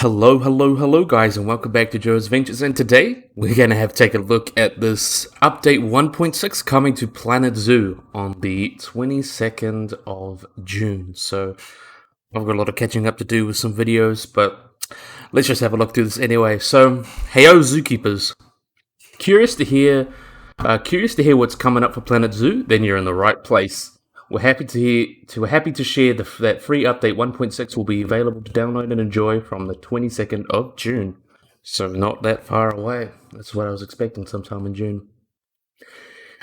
Hello guys, and welcome back to Joe's Ventures, and today we're going to take a look at this update 1.6 coming to Planet Zoo on the 22nd of June. So I've got a lot of catching up to do with some videos, but let's just have a look through this anyway. So, heyo zookeepers, curious to hear what's coming up for Planet Zoo? Then you're in the right place. We're happy to share that free update 1.6 will be available to download and enjoy from the 22nd of June. So not that far away. That's what I was expecting, sometime in June.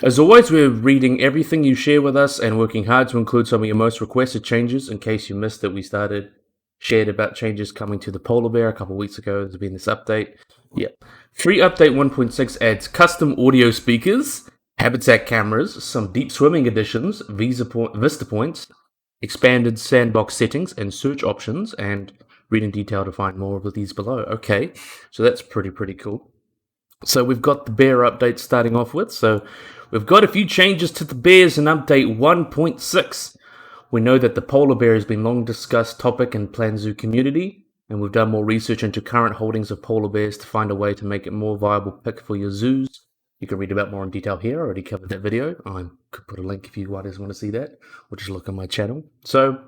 As always, we're reading everything you share with us and working hard to include some of your most requested changes. In case you missed it, we shared about changes coming to the polar bear a couple weeks ago. There's been this update. Free update 1.6 adds custom audio speakers, habitat cameras, some deep swimming additions, Vista points, expanded sandbox settings and search options, and read in detail to find more of these below. Okay, so that's pretty cool. So we've got the bear update starting off with. So we've got a few changes to the bears in update 1.6. We know that the polar bear has been long discussed topic in Planet Zoo community, and we've done more research into current holdings of polar bears to find a way to make it more viable pick for your zoos. You can read about more in detail here. I already covered that video. I could put a link if you guys want to see that, or just look on my channel. So,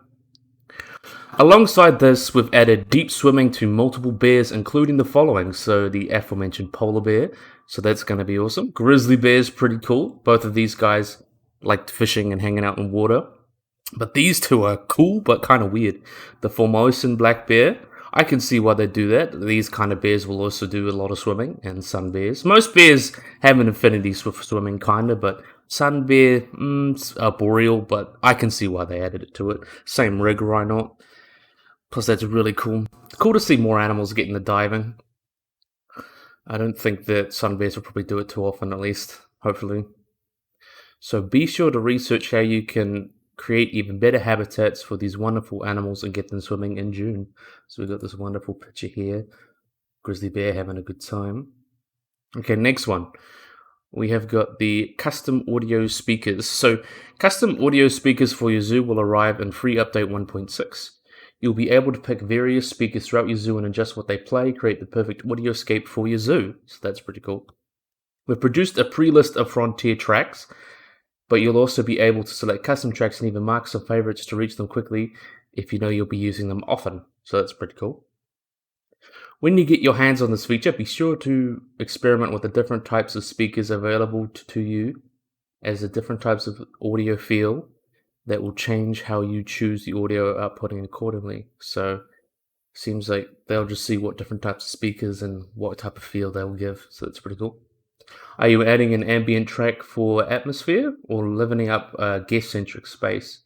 alongside this, we've added deep swimming to multiple bears, including the following. So, the aforementioned polar bear. So that's going to be awesome. Grizzly bear's pretty cool. Both of these guys like fishing and hanging out in water. But these two are cool, but kind of weird. The Formosan black bear. I can see why they do that. These kind of bears will also do a lot of swimming, and sun bears. Most bears have an affinity for swimming, kind of, but sun bear, boreal, but I can see why they added it to it. Same rig, why not? Plus, that's really cool. Cool to see more animals get into diving. I don't think that sun bears will probably do it too often, at least, hopefully. So be sure to research how you can create even better habitats for these wonderful animals and get them swimming in June. So we've got this wonderful picture here. Grizzly bear having a good time. Okay, next one. We have got the custom audio speakers. So custom audio speakers for your zoo will arrive in free update 1.6. You'll be able to pick various speakers throughout your zoo and adjust what they play, create the perfect audioscape for your zoo. So that's pretty cool. We've produced a pre-list of Frontier tracks, but you'll also be able to select custom tracks and even mark some favorites to reach them quickly if you know you'll be using them often. So that's pretty cool. When you get your hands on this feature, be sure to experiment with the different types of speakers available to you, as the different types of audio feel that will change how you choose the audio outputting accordingly. So seems like they'll just see what different types of speakers and what type of feel they'll give. So that's pretty cool. Are you adding an ambient track for atmosphere, or livening up a guest-centric space?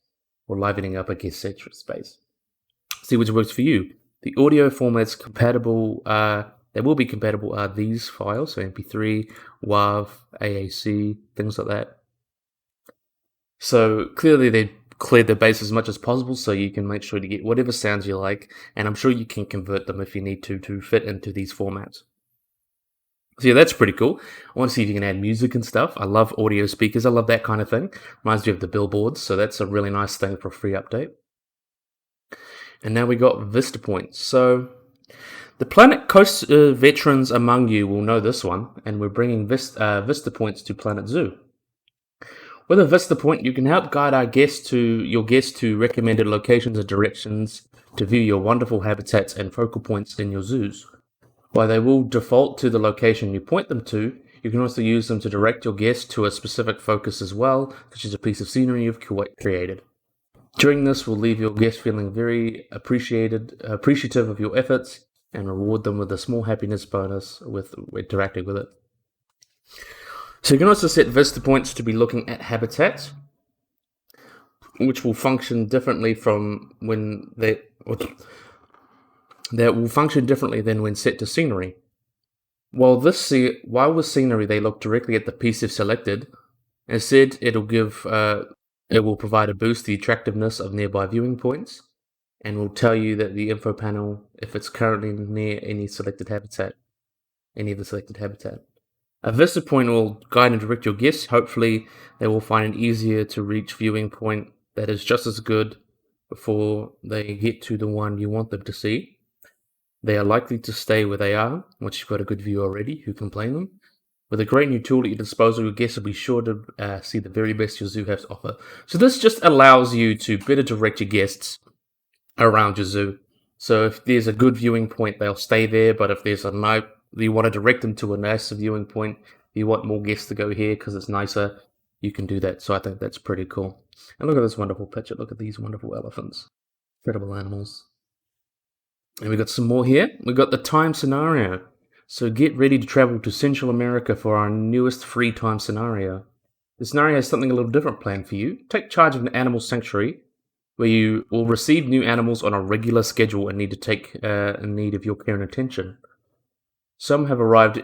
See which works for you. The audio formats compatible, that will be compatible are these files, so MP3, WAV, AAC, things like that. So clearly they cleared the base as much as possible, so you can make sure to get whatever sounds you like, and I'm sure you can convert them if you need to fit into these formats. So yeah, that's pretty cool. I want to see if you can add music and stuff. I love audio speakers. I love that kind of thing. Reminds me of the billboards, so that's a really nice thing for a free update. And now we got Vista points. So the Planet Coast veterans among you will know this one, and we're bringing Vista points to Planet Zoo. With a Vista point, you can help guide your guests to recommended locations and directions to view your wonderful habitats and focal points in your zoos. While they will default to the location you point them to, you can also use them to direct your guests to a specific focus as well, such as a piece of scenery you've created. Doing this will leave your guests feeling very appreciative of your efforts, and reward them with a small happiness bonus with interacting with it. So you can also set Vista points to be looking at habitats, which will function differently from when that will function differently than when set to scenery. While with scenery they look directly at the piece they've selected, instead it will provide a boost to the attractiveness of nearby viewing points, and will tell you that the info panel if it's currently near any of the selected habitat. A Vista point will guide and direct your guests. Hopefully they will find an easier to reach viewing point that is just as good before they get to the one you want them to see. They are likely to stay where they are once you've got a good view already. Who can blame them? With a great new tool at your disposal, your guests will be sure to see the very best your zoo has to offer. So this just allows you to better direct your guests around your zoo. So if there's a good viewing point, they'll stay there. But if there's a night you want to direct them to a nicer viewing point, you want more guests to go here because it's nicer, you can do that. So I think that's pretty cool. And look at this wonderful picture. Look at these wonderful elephants. Incredible animals. And we got some more here. We got the time scenario. So get ready to travel to Central America for our newest free time scenario. The scenario has something a little different planned for you. Take charge of an animal sanctuary where you will receive new animals on a regular schedule and need to take in need of your care and attention. Some have arrived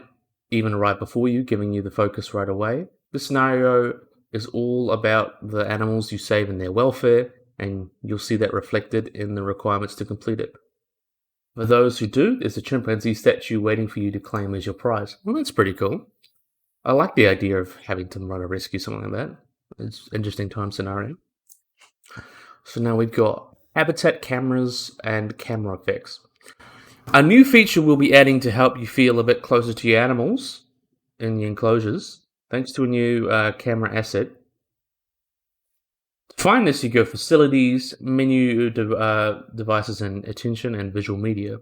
before you, giving you the focus right away. This scenario is all about the animals you save and their welfare, and you'll see that reflected in the requirements to complete it. For those who do, there's a chimpanzee statue waiting for you to claim as your prize. Well, that's pretty cool. I like the idea of having to run a rescue, something like that. It's an interesting time scenario. So now we've got habitat cameras and camera effects. A new feature we'll be adding to help you feel a bit closer to your animals in the enclosures, thanks to a new camera asset. To find this, you go Facilities, Menu, Devices and Attention, and Visual Media.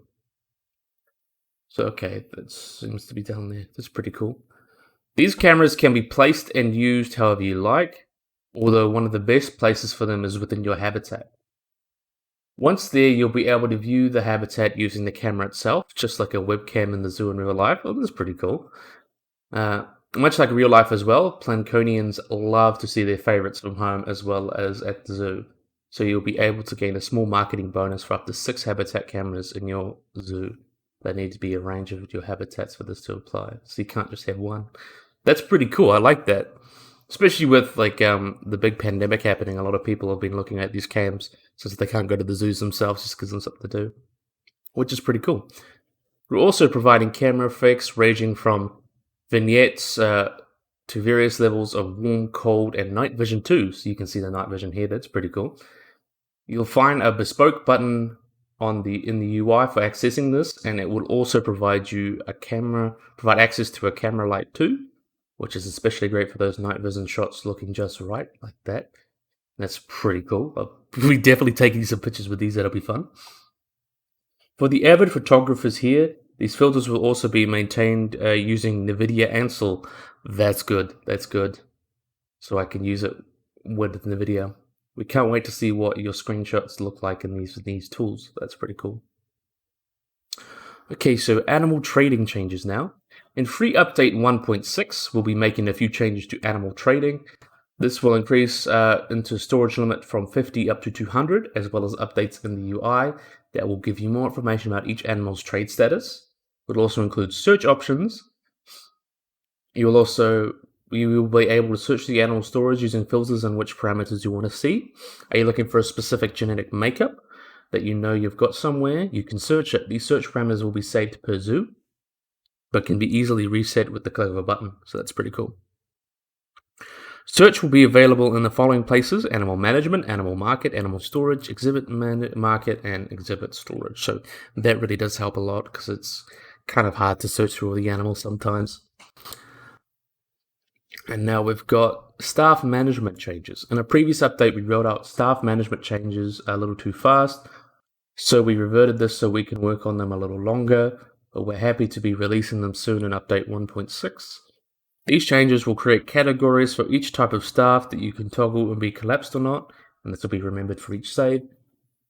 So, okay, that seems to be down there. That's pretty cool. These cameras can be placed and used however you like, although one of the best places for them is within your habitat. Once there, you'll be able to view the habitat using the camera itself, just like a webcam in the zoo in real life. Oh, that's pretty cool. Much like real life as well, Planconians love to see their favorites from home as well as at the zoo. So you'll be able to gain a small marketing bonus for up to 6 habitat cameras in your zoo. There need to be a range of your habitats for this to apply. So you can't just have one. That's pretty cool. I like that. Especially with like the big pandemic happening, a lot of people have been looking at these cams since they can't go to the zoos themselves just because there's something to do, which is pretty cool. We're also providing camera effects ranging from vignettes to various levels of warm, cold, and night vision too. So you can see the night vision here. That's pretty cool. You'll find a bespoke button in the UI for accessing this, and it will also provide access to a camera light too, which is especially great for those night vision shots looking just right like that. That's pretty cool. I'll be definitely taking some pictures with these. That'll be fun. For the avid photographers here, these filters will also be maintained using NVIDIA Ansel. That's good. That's good. So I can use it with NVIDIA. We can't wait to see what your screenshots look like in these tools. That's pretty cool. Okay, so animal trading changes now. In free update 1.6, we'll be making a few changes to animal trading. This will increase into storage limit from 50 up to 200, as well as updates in the UI that will give you more information about each animal's trade status. It will also include search options. You will be able to search the animal storage using filters and which parameters you want to see. Are you looking for a specific genetic makeup that you know you've got somewhere? You can search it. These search parameters will be saved per zoo, but can be easily reset with the click of a button. So that's pretty cool. Search will be available in the following places: animal management, animal market, animal storage, exhibit market, and exhibit storage. So that really does help a lot because it's kind of hard to search through all the animals sometimes. And now we've got staff management changes. In a previous update, we rolled out staff management changes a little too fast. So we reverted this so we can work on them a little longer, but we're happy to be releasing them soon in update 1.6. These changes will create categories for each type of staff that you can toggle and be collapsed or not, and this will be remembered for each save,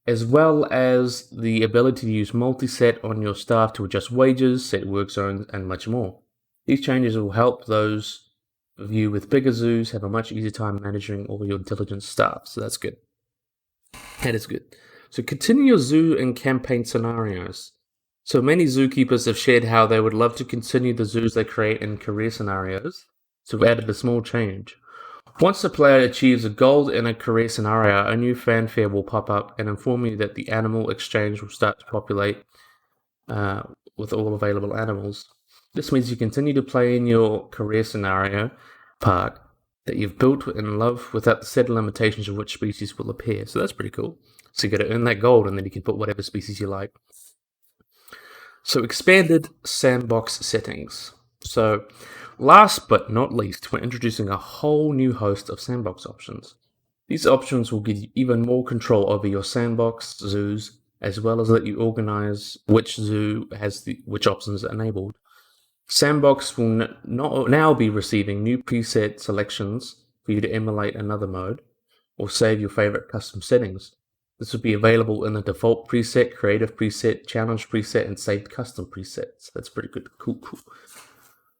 as well as the ability to use multi-set on your staff to adjust wages, set work zones, and much more. These changes will help those of you with bigger zoos have a much easier time managing all your intelligent staff, so that's good. That is good. So continue your zoo and campaign scenarios. So many zookeepers have shared how they would love to continue the zoos they create in career scenarios, so we've added a small change. Once the player achieves a goal in a career scenario, a new fanfare will pop up and inform you that the animal exchange will start to populate with all available animals. This means you continue to play in your career scenario park that you've built and love without the set limitations of which species will appear. So that's pretty cool. So you got to earn that gold and then you can put whatever species you like. So expanded sandbox settings. So last but not least, we're introducing a whole new host of sandbox options. These options will give you even more control over your sandbox zoos, as well as let you organize which zoo has which options are enabled. Sandbox will now be receiving new preset selections for you to emulate another mode or save your favorite custom settings. This will be available in the default preset, creative preset, challenge preset, and saved custom presets. That's pretty good. Cool.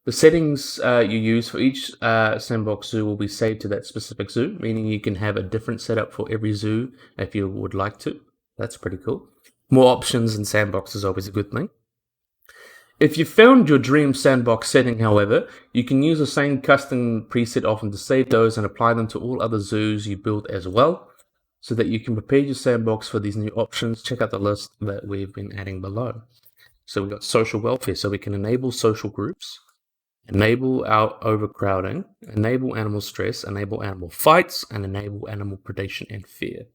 The settings you use for each sandbox zoo will be saved to that specific zoo, meaning you can have a different setup for every zoo if you would like to. That's pretty cool. More options in sandbox is always a good thing. If you found your dream sandbox setting, however, you can use the same custom preset often to save those and apply them to all other zoos you build as well, so that you can prepare your sandbox for these new options. Check out the list that we've been adding below. So we've got social welfare, so we can enable social groups, enable our overcrowding, enable animal stress, enable animal fights, and enable animal predation and fear.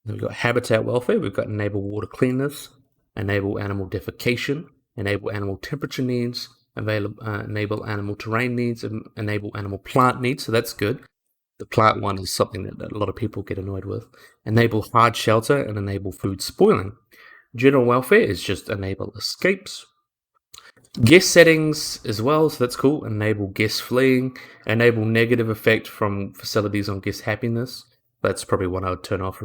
Then we've got habitat welfare, we've got enable water cleanness, enable animal defecation, enable animal temperature needs, enable animal terrain needs, and enable animal plant needs, so that's good. The plant one is something that a lot of people get annoyed with. Enable hard shelter and enable food spoiling. General welfare is just enable escapes. Guest settings as well, so that's cool. Enable guest fleeing, enable negative effect from facilities on guest happiness. That's probably one I would turn off.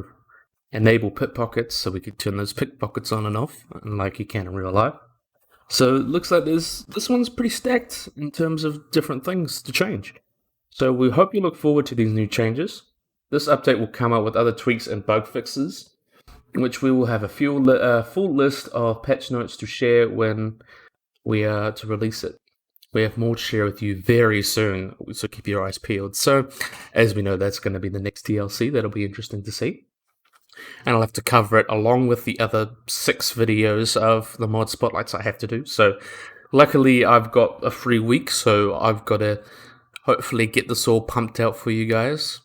Enable pickpockets, so we could turn those pickpockets on and off, like you can in real life. So it looks like this one's pretty stacked in terms of different things to change. So we hope you look forward to these new changes. This update will come out with other tweaks and bug fixes, in which we will have a full list of patch notes to share when we are to release it. We have more to share with you very soon, so keep your eyes peeled. So, as we know, that's going to be the next DLC. That'll be interesting to see. And I'll have to cover it along with the other 6 videos of the mod spotlights I have to do. So, luckily, I've got a free week, so I've got to hopefully get this all pumped out for you guys.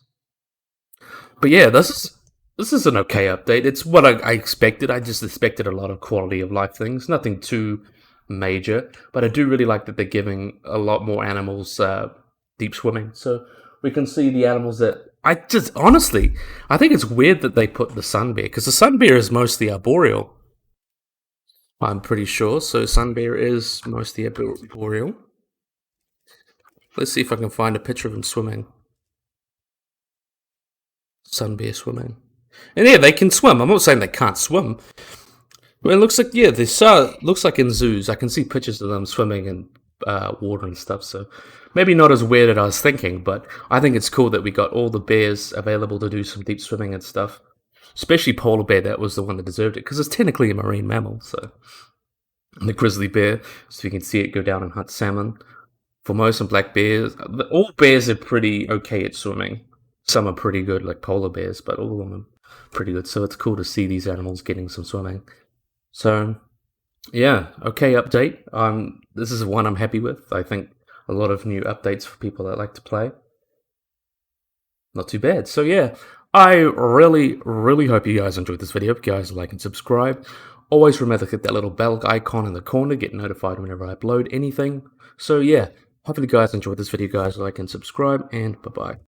But yeah, this is an okay update. It's what I expected. I just expected a lot of quality of life things. Nothing too major. But I do really like that they're giving a lot more animals deep swimming. So we can see the animals that... I think it's weird that they put the sun bear. Because the sun bear is mostly arboreal. I'm pretty sure. So sun bear is mostly arboreal. Let's see if I can find a picture of him swimming. Sun bear swimming. And yeah, they can swim. I'm not saying they can't swim. But it looks like, yeah, looks like in zoos. I can see pictures of them swimming in water and stuff. So maybe not as weird as I was thinking, but I think it's cool that we got all the bears available to do some deep swimming and stuff. Especially polar bear, that was the one that deserved it, because it's technically a marine mammal. So, and the grizzly bear, so you can see it go down and hunt salmon. Formosan black bears, all bears are pretty okay at swimming. Some are pretty good, like polar bears, but all of them are pretty good. So it's cool to see these animals getting some swimming. So, yeah, okay update. This is one I'm happy with. I think a lot of new updates for people that like to play. Not too bad. So yeah, I really hope you guys enjoyed this video. If you guys like and subscribe, always remember to hit that little bell icon in the corner, get notified whenever I upload anything. So yeah, hopefully you guys enjoyed this video, guys. Like and subscribe, and bye-bye.